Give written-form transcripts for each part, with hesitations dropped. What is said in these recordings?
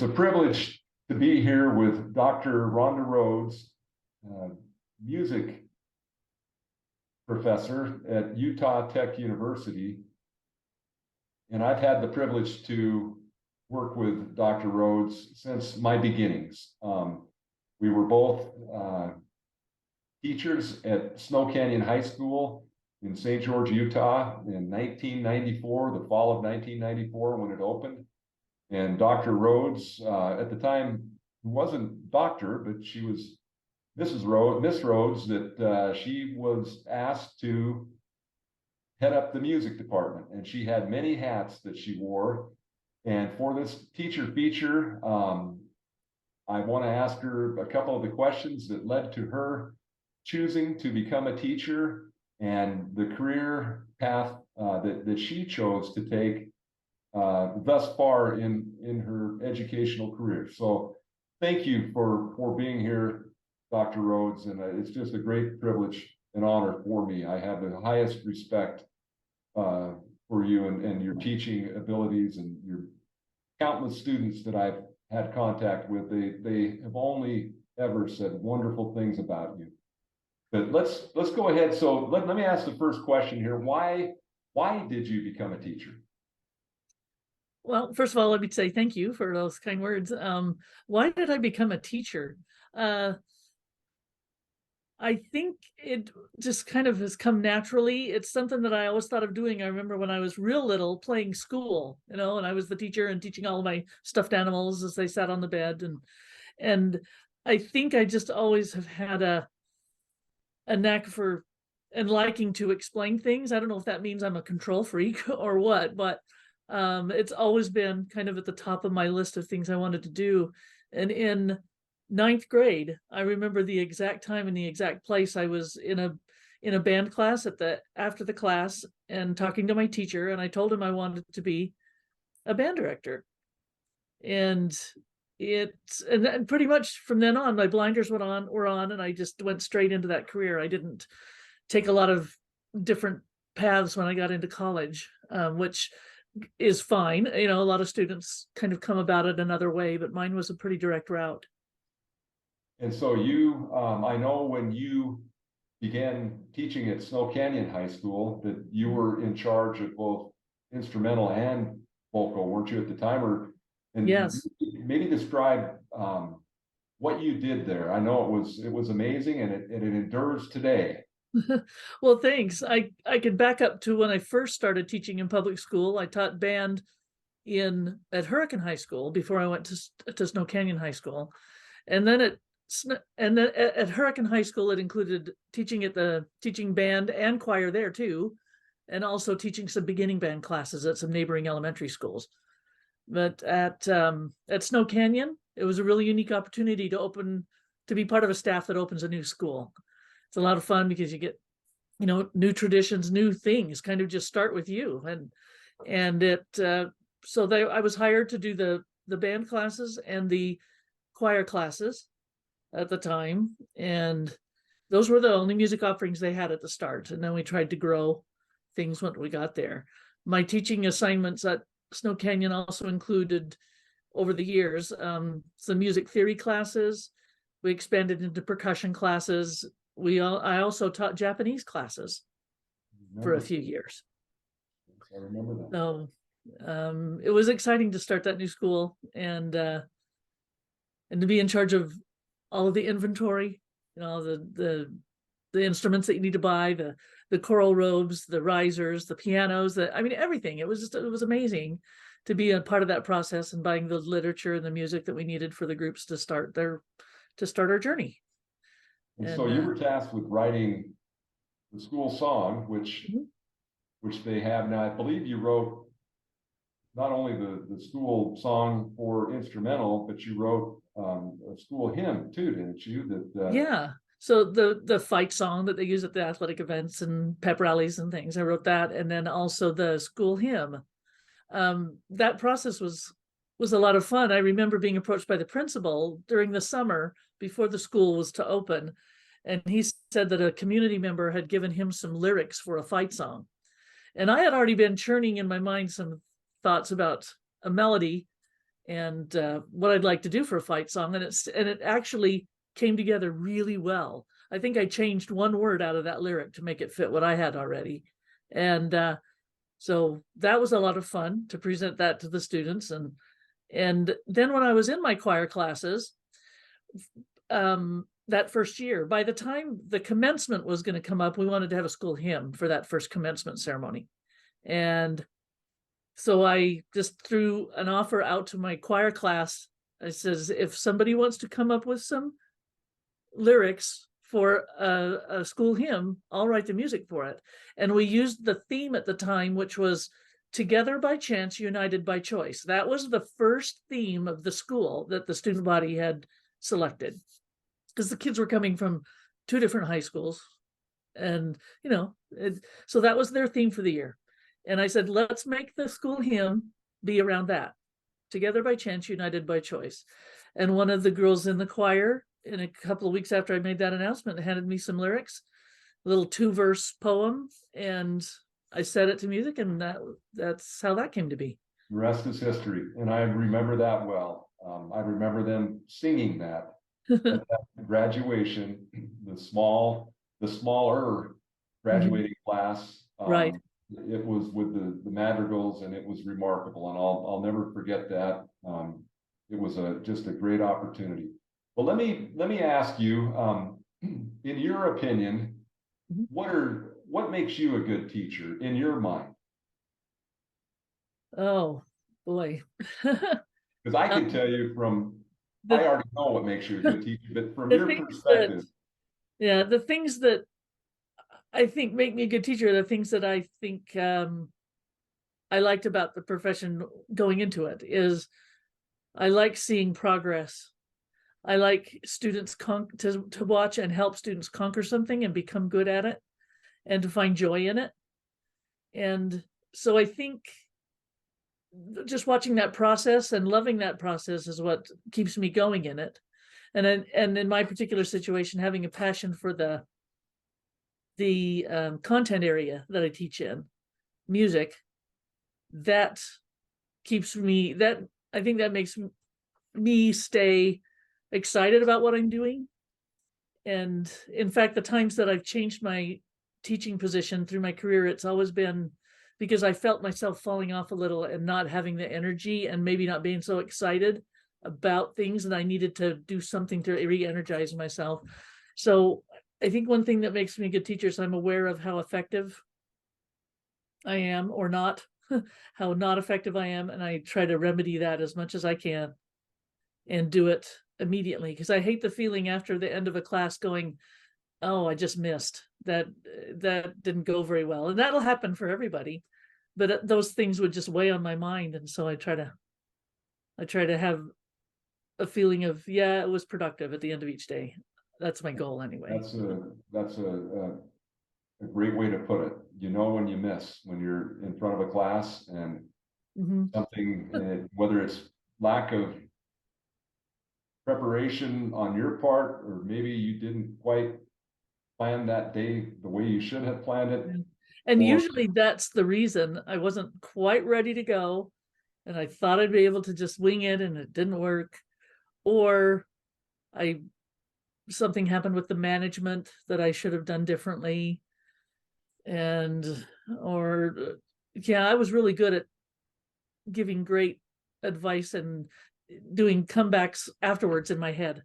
It's a privilege to be here with Dr. Rhonda Rhodes, music professor at Utah Tech University. And I've had the privilege to work with Dr. Rhodes since my beginnings. We were both teachers at Snow Canyon High School in St. George, Utah in 1994, the fall of 1994 when it opened. And Dr. Rhodes, at the time, who wasn't doctor, but she was Miss Rhodes, that she was asked to head up the music department. And she had many hats that she wore. And for this teacher feature, I want to ask her a couple of the questions that led to her choosing to become a teacher and the career path that she chose to take thus far in her educational career. So thank you for being here, Dr. Rhodes, and it's just a great privilege and honor for me. I have the highest respect for you and your teaching abilities and your countless students that I've had contact with. They have only ever said wonderful things about you. But let's go ahead. So let me ask the first question here. Why did you become a teacher? Well, first of all, let me say thank you for those kind words. Why did I become a teacher? I think it just kind of has come naturally. It's something that I always thought of doing. I remember when I was real little playing school, and I was the teacher and teaching all of my stuffed animals as they sat on the bed. And I think I just always have had a knack for and liking to explain things. I don't know if that means I'm a control freak or what, but it's always been kind of at the top of my list of things I wanted to do. And in ninth grade, I remember the exact time and the exact place. I was in a band class after the class and talking to my teacher, and I told him I wanted to be a band director. And then pretty much from then on, my blinders were on, and I just went straight into that career. I didn't take a lot of different paths when I got into college, which is fine. A lot of students kind of come about it another way, but mine was a pretty direct route. And so you, I know when you began teaching at Snow Canyon High School that you were in charge of both instrumental and vocal, weren't you at the time? And yes, maybe describe what you did there. I know it was amazing, and it endures today. Well, thanks. I could back up to when I first started teaching in public school. I taught band at Hurricane High School before I went to Snow Canyon High School, and then at Hurricane High School it included teaching band and choir there too, and also teaching some beginning band classes at some neighboring elementary schools. But at Snow Canyon, it was a really unique opportunity to be part of a staff that opens a new school. It's a lot of fun because you get, new traditions, new things kind of just start with you. And I was hired to do the band classes and the choir classes at the time. And those were the only music offerings they had at the start. And then we tried to grow things when we got there. My teaching assignments at Snow Canyon also included, over the years, some music theory classes. We expanded into percussion classes. I also taught Japanese classes for a few years. I remember that. So it was exciting to start that new school and to be in charge of all of the inventory, the instruments that you need to buy, the choral robes, the risers, the pianos, everything. It was amazing to be a part of that process and buying the literature and the music that we needed for the groups to start our journey. And so you were tasked with writing the school song, which they have now. I believe you wrote not only the school song for instrumental, but you wrote a school hymn too, didn't you? Yeah. So the fight song that they use at the athletic events and pep rallies and things, I wrote that, and then also the school hymn. That process was a lot of fun. I remember being approached by the principal during the summer before the school was to open, and he said that a community member had given him some lyrics for a fight song. And I had already been churning in my mind some thoughts about a melody and what I'd like to do for a fight song, and it actually came together really well. I think I changed one word out of that lyric to make it fit what I had already, and so that was a lot of fun to present that to the students. And then when I was in my choir classes, that first year, by the time the commencement was going to come up, we wanted to have a school hymn for that first commencement ceremony. And so I just threw an offer out to my choir class. I says, if somebody wants to come up with some lyrics for a school hymn, I'll write the music for it. And we used the theme at the time, which was Together by Chance, United by Choice. That was the first theme of the school that the student body had selected, because the kids were coming from 2 different high schools. And, so that was their theme for the year. And I said, let's make the school hymn be around that. Together by Chance, United by Choice. And one of the girls in the choir, in a couple of weeks after I made that announcement, handed me some lyrics, a little 2-verse poem, and I set it to music, and that's how that came to be. The rest is history, and I remember that well. I remember them singing that at that graduation, the smaller graduating class. Right. It was with the madrigals, and it was remarkable, and I'll never forget that. It was just a great opportunity. Well, let me ask you, in your opinion, what makes you a good teacher in your mind? Oh boy. Because I can tell you I already know what makes you a good teacher, but from your perspective. The things that I think make me a good teacher are the things that I think I liked about the profession going into it. Is I like seeing progress. I like students to watch and help students conquer something and become good at it, and to find joy in it. And so I think just watching that process and loving that process is what keeps me going in it. And in my particular situation, having a passion for the content area that I teach in, music, that keeps me, I think that makes me stay excited about what I'm doing. And in fact, the times that I've changed my teaching position through my career, it's always been because I felt myself falling off a little and not having the energy, and maybe not being so excited about things, and I needed to do something to re-energize myself. So I think one thing that makes me a good teacher is I'm aware of how effective I am or not, how not effective I am, and I try to remedy that as much as I can and do it immediately, because I hate the feeling after the end of a class going, oh, I just missed that didn't go very well. And that'll happen for everybody, but those things would just weigh on my mind. And so I try to have a feeling of, yeah, it was productive at the end of each day. That's my goal anyway. That's a great way to put it. When you miss, when you're in front of a class and something, whether it's lack of preparation on your part, or maybe you didn't quite plan that day the way you should have planned it. And usually that's the reason. I wasn't quite ready to go, and I thought I'd be able to just wing it, and it didn't work. Or something happened with the management that I should have done differently. I was really good at giving great advice and doing comebacks afterwards in my head,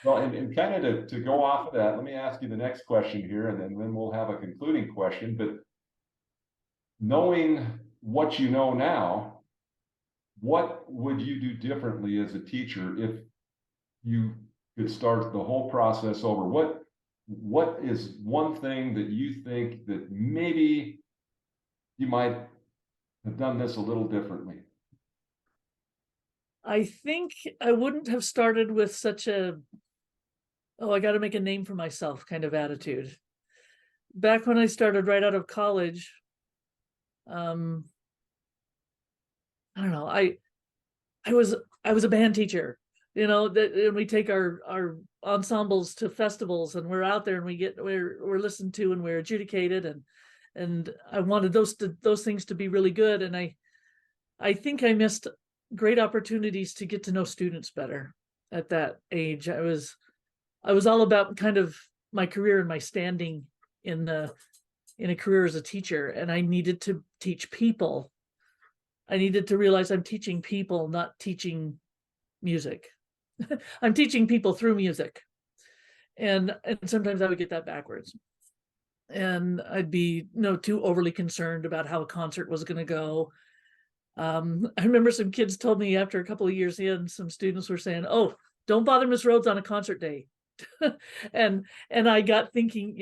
Well, and kind of to go off of that, let me ask you the next question here, and then we'll have a concluding question. But knowing what you know now, what would you do differently as a teacher if you could start the whole process over? What is one thing that you think that maybe you might have done this a little differently? I think I wouldn't have started with such I got to make a name for myself kind of attitude. Back when I started right out of college, I don't know, I was a band teacher, and we take our ensembles to festivals, and we're out there, and we're listened to, and we're adjudicated, and I wanted those things to be really good. And I think I missed great opportunities to get to know students better at that age. I was all about kind of my career and my standing in a career as a teacher, and I needed to teach people. I needed to realize I'm teaching people, not teaching music. I'm teaching people through music. And sometimes I would get that backwards. And I'd be too overly concerned about how a concert was going to go. I remember some kids told me after a couple of years in, some students were saying, "Oh, don't bother Miss Rhodes on a concert day." and I got thinking,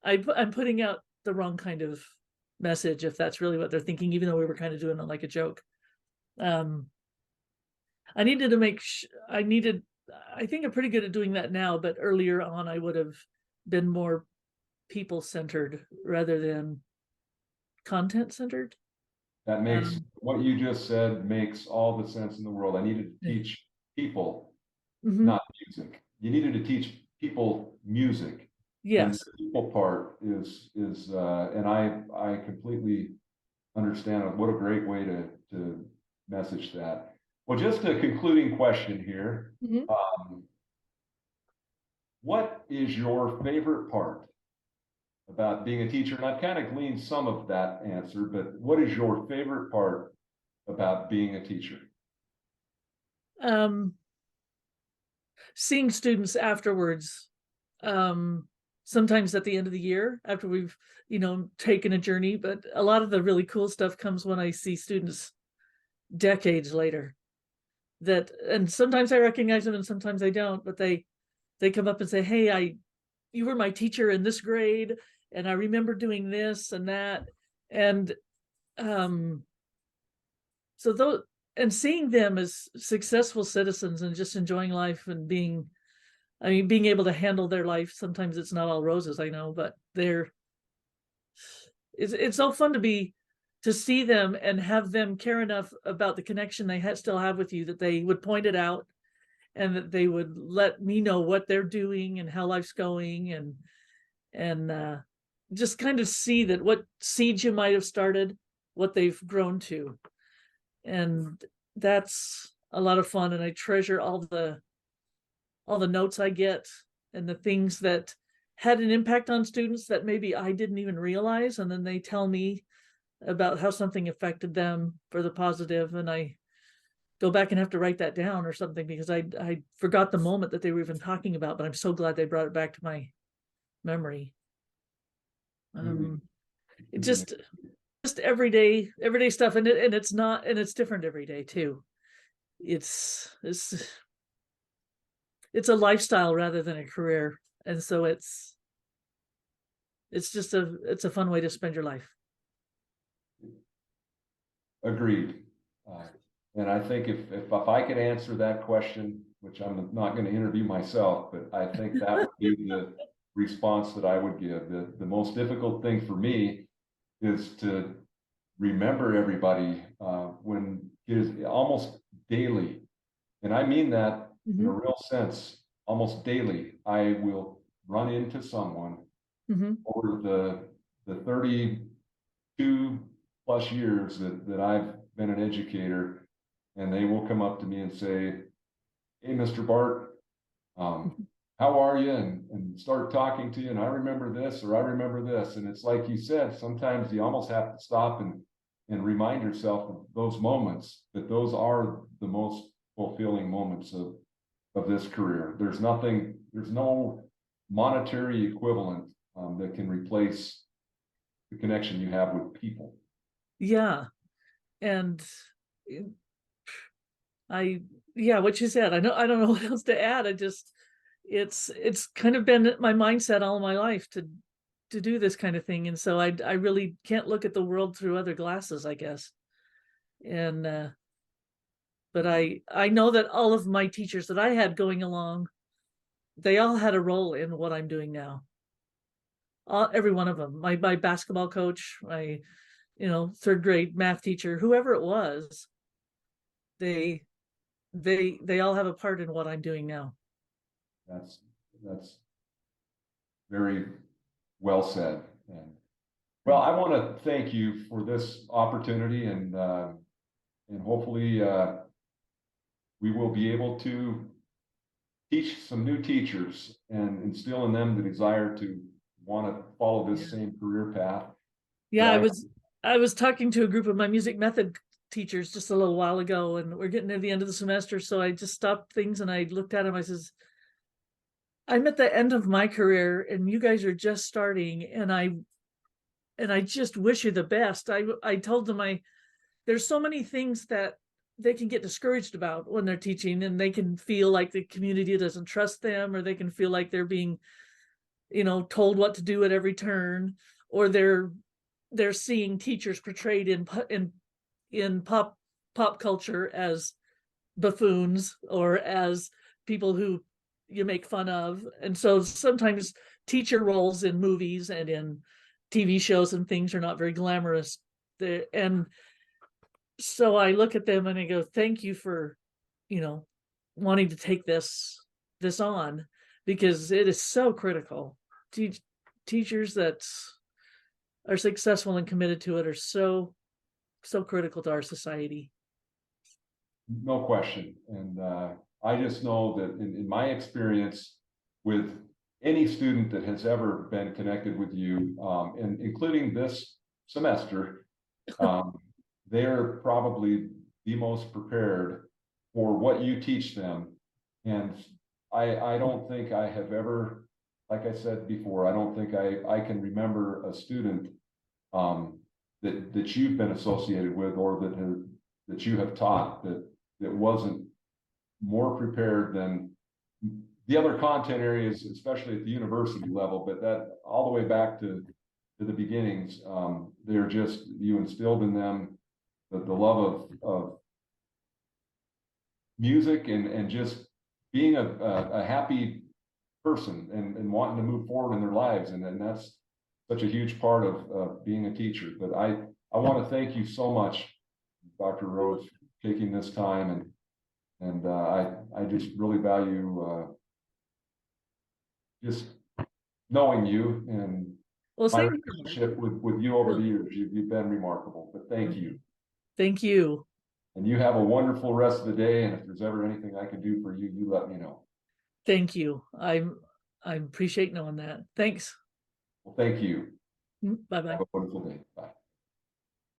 I'm putting out the wrong kind of message if that's really what they're thinking, even though we were kind of doing it like a joke. I needed to I think I'm pretty good at doing that now, but earlier on I would have been more people centered rather than content centered. That makes, what you just said makes all the sense in the world. I needed to Yeah. teach people, Mhm. not music. You needed to teach people music. And Yes. the people part and I completely understand it. What a great way to message that. Well, just a concluding question here. Mhm. What is your favorite part about being a teacher? And I've kind of gleaned some of that answer, but what is your favorite part about being a teacher? Um, Seeing students afterwards, sometimes at the end of the year after we've, taken a journey, but a lot of the really cool stuff comes when I see students decades later. And sometimes I recognize them and sometimes I don't, but they come up and say, "Hey, you were my teacher in this grade, and I remember doing this and that." And um, so those, and seeing them as successful citizens and just enjoying life and being able to handle their life. Sometimes it's not all roses, I know, but it's so fun to see them and have them care enough about the connection they still have with you that they would point it out, and that they would let me know what they're doing and how life's going, and just kind of see that what seeds you might have started, what they've grown to. And that's a lot of fun, and I treasure all the notes I get and the things that had an impact on students that maybe I didn't even realize, and then they tell me about how something affected them for the positive, and I go back and have to write that down or something because I forgot the moment that they were even talking about, but I'm so glad they brought it back to my memory. Really, It really. just everyday stuff, and it's not, and it's different every day too. It's it's a lifestyle rather than a career, and so it's a fun way to spend your life. Agreed. Uh, and I think if I could answer that question, which I'm not going to interview myself, but I think that would be the response that I would give. The most difficult thing for me is to remember everybody when it is almost daily. And I mean that in a Mm-hmm. real sense. Almost daily, I will run into someone Mm-hmm. over the 32 plus years that I've been an educator, and they will come up to me and say, "Hey, Mr. Bart, how are you?" And start talking to you. And I remember this, or I remember this. And it's like you said, sometimes you almost have to stop and remind yourself of those moments, that those are the most fulfilling moments of this career. There's no monetary equivalent that can replace the connection you have with people. Yeah, and I yeah, what you said. I don't know what else to add. It's kind of been my mindset all my life to do this kind of thing, and so I really can't look at the world through other glasses, I guess. And but I know that all of my teachers that I had going along, they all had a role in what I'm doing now. Every one of them. My basketball coach, my third grade math teacher, whoever it was, they they all have a part in what I'm doing now. That's that's very well said. And well, Thank I want to thank you for this opportunity, and hopefully we will be able to teach some new teachers and instill in them the desire to want to follow this same career path. Yeah, I was talking to a group of my music method teachers just a little while ago, and we're getting near the end of the semester, so I just stopped things and I looked at them. I says, I'm at the end of my career and you guys are just starting, and I just wish you the best. I told them there's so many things that they can get discouraged about when they're teaching, and they can feel like the community doesn't trust them, or they can feel like they're being, told what to do at every turn, or they're seeing teachers portrayed in pop culture as buffoons or as people who you make fun of. And so sometimes teacher roles in movies and in TV shows and things are not very glamorous. And so I look at them and I go, thank you for, wanting to take this on, because it is so critical. Teachers that are successful and committed to it are so critical to our society. No question. And I just know that in my experience with any student that has ever been connected with you, and including this semester, they're probably the most prepared for what you teach them. And I don't think I have ever, like I said before, I don't think I can remember a student that you've been associated with, or that you have taught, that wasn't more prepared than the other content areas, especially at the university level. But that all the way back to the beginnings, they're just, you instilled in them the love of music and just being a happy person and wanting to move forward in their lives. And that's such a huge part of being a teacher. But I want to thank you so much, Dr. Rhodes, for taking this time, and I just really value just knowing you and Well, my same here. relationship with you over the years. You've been remarkable, but thank you. Thank you. And you have a wonderful rest of the day. And if there's ever anything I can do for you, you let me know. Thank you. I appreciate knowing that. Thanks. Well, thank you. Bye-bye. Have a wonderful day. Bye.